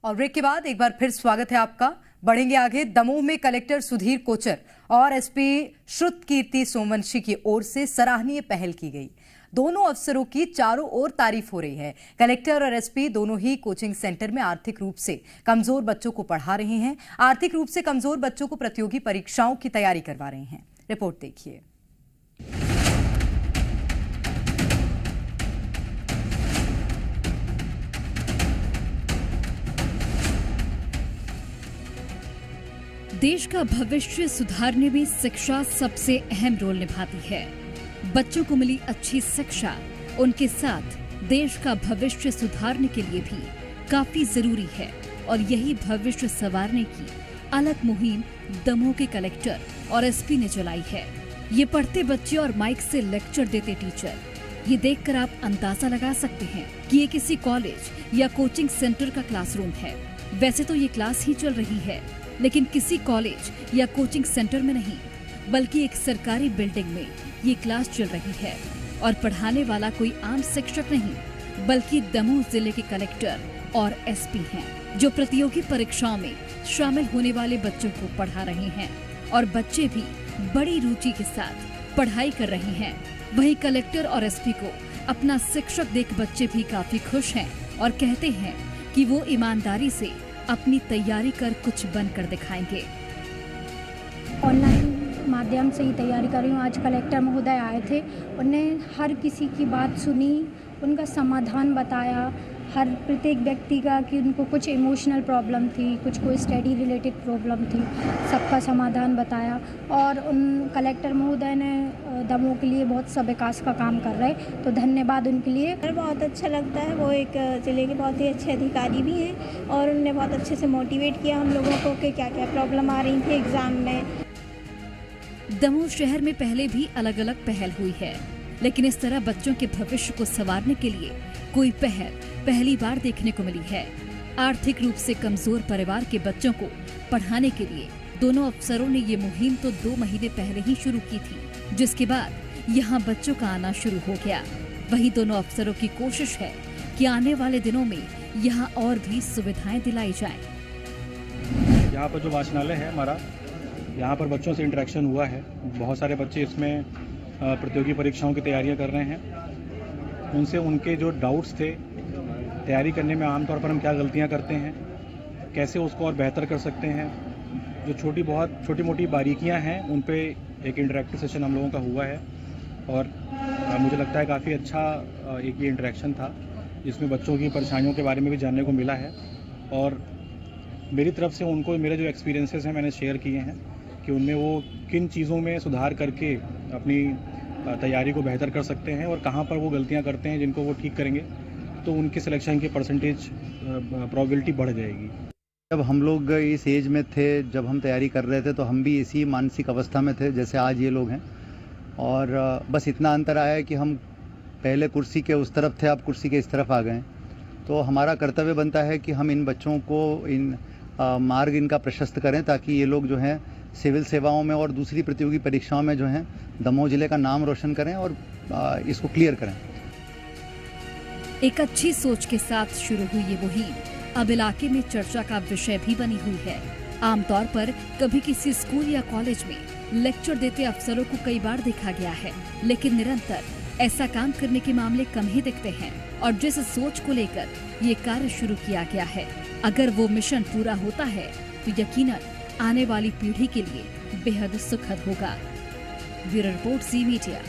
और ब्रेक के बाद एक बार फिर स्वागत है आपका। बढ़ेंगे आगे। दमोह में कलेक्टर सुधीर कोचर और एसपी श्रुतकीर्ति सोमवंशी की ओर से सराहनीय पहल की गई। दोनों अफसरों की चारों ओर तारीफ हो रही है। कलेक्टर और एसपी दोनों ही कोचिंग सेंटर में आर्थिक रूप से कमजोर बच्चों को पढ़ा रहे हैं। आर्थिक रूप से कमजोर बच्चों को प्रतियोगी परीक्षाओं की तैयारी करवा रहे हैं। रिपोर्ट देखिए। देश का भविष्य सुधारने में शिक्षा सबसे अहम रोल निभाती है। बच्चों को मिली अच्छी शिक्षा उनके साथ देश का भविष्य सुधारने के लिए भी काफी जरूरी है और यही भविष्य संवारने की अलग मुहिम दमोह के कलेक्टर और एसपी ने चलाई है। ये पढ़ते बच्चे और माइक से लेक्चर देते टीचर, ये देखकर आप अंदाजा लगा सकते हैं कि ये किसी कॉलेज या कोचिंग सेंटर का क्लासरूम है। वैसे तो ये क्लास ही चल रही है, लेकिन किसी कॉलेज या कोचिंग सेंटर में नहीं, बल्कि एक सरकारी बिल्डिंग में ये क्लास चल रही है और पढ़ाने वाला कोई आम शिक्षक नहीं, बल्कि दमोह जिले के कलेक्टर और एसपी हैं, जो प्रतियोगी परीक्षाओं में शामिल होने वाले बच्चों को पढ़ा रहे हैं और बच्चे भी बड़ी रुचि के साथ पढ़ाई कर रहे हैं। वहीं कलेक्टर और एसपी को अपना शिक्षक देख बच्चे भी काफी खुश हैं और कहते हैं कि वो ईमानदारी से अपनी तैयारी कर कुछ बनकर दिखाएंगे। ऑनलाइन माध्यम से ही तैयारी कर रही हूँ। आज कलेक्टर महोदय आए थे, उन्होंने हर किसी की बात सुनी, उनका समाधान बताया, हर प्रत्येक व्यक्ति का कि उनको कुछ इमोशनल प्रॉब्लम थी, कुछ कोई स्टडी रिलेटेड प्रॉब्लम थी, सबका समाधान बताया। और उन कलेक्टर महोदय ने दमोह के लिए बहुत सा विकास का काम कर रहे, तो धन्यवाद उनके लिए। बहुत अच्छा लगता है, वो एक ज़िले के बहुत ही अच्छे अधिकारी भी हैं और उन्होंने बहुत अच्छे से मोटिवेट किया हम लोगों को कि क्या क्या प्रॉब्लम आ रही थी एग्ज़ाम में। दमोह शहर में पहले भी अलग अलग पहल हुई है, लेकिन इस तरह बच्चों के भविष्य को संवारने के लिए कोई पहल पहली बार देखने को मिली है। आर्थिक रूप से कमजोर परिवार के बच्चों को पढ़ाने के लिए दोनों अफसरों ने ये मुहिम तो 2 महीने पहले ही शुरू की थी, जिसके बाद यहाँ बच्चों का आना शुरू हो गया। वहीं दोनों अफसरों की कोशिश है कि आने वाले दिनों में यहाँ और भी सुविधाएं दिलाई जाएं। यहाँ पर जो वाचनालय है हमारा, यहाँ पर बच्चों से इंटरेक्शन हुआ है। बहुत सारे बच्चे इसमें प्रतियोगी परीक्षाओं की तैयारियां कर रहे हैं। उनसे उनके जो डाउट्स थे, तैयारी करने में आमतौर पर हम क्या गलतियां करते हैं, कैसे उसको और बेहतर कर सकते हैं, जो छोटी मोटी बारीकियां हैं, उन पे एक इंटरेक्टिव सेशन हम लोगों का हुआ है। और मुझे लगता है काफ़ी अच्छा एक ये इंटरेक्शन था, जिसमें बच्चों की परेशानियों के बारे में भी जानने को मिला है। और मेरी तरफ से उनको मेरे जो एक्सपीरियंसेस हैं मैंने शेयर किए हैं कि उनमें वो किन चीज़ों में सुधार करके अपनी तैयारी को बेहतर कर सकते हैं और कहाँ पर वो गलतियाँ करते हैं जिनको वो ठीक करेंगे तो उनके सिलेक्शन की परसेंटेज प्रोबेबिलिटी बढ़ जाएगी। जब हम लोग इस एज में थे, जब हम तैयारी कर रहे थे, तो हम भी इसी मानसिक अवस्था में थे जैसे आज ये लोग हैं। और बस इतना अंतर आया है कि हम पहले कुर्सी के उस तरफ थे, अब कुर्सी के इस तरफ आ गए। तो हमारा कर्तव्य बनता है कि हम इन बच्चों को मार्ग इनका प्रशस्त करें, ताकि ये लोग जो हैं सिविल सेवाओं में और दूसरी प्रतियोगी परीक्षाओं में जो हैं दमोह जिले का नाम रोशन करें और इसको क्लियर करें। एक अच्छी सोच के साथ शुरू हुई ये मुहिम अब इलाके में चर्चा का विषय भी बनी हुई है। आमतौर पर कभी किसी स्कूल या कॉलेज में लेक्चर देते अफसरों को कई बार देखा गया है, लेकिन निरंतर ऐसा काम करने के मामले कम ही दिखते हैं। और जिस सोच को लेकर ये कार्य शुरू किया गया है, अगर वो मिशन पूरा होता है तो यकीनन आने वाली पीढ़ी के लिए बेहद सुखद होगा। ब्यूरो रिपोर्ट, जी मीडिया।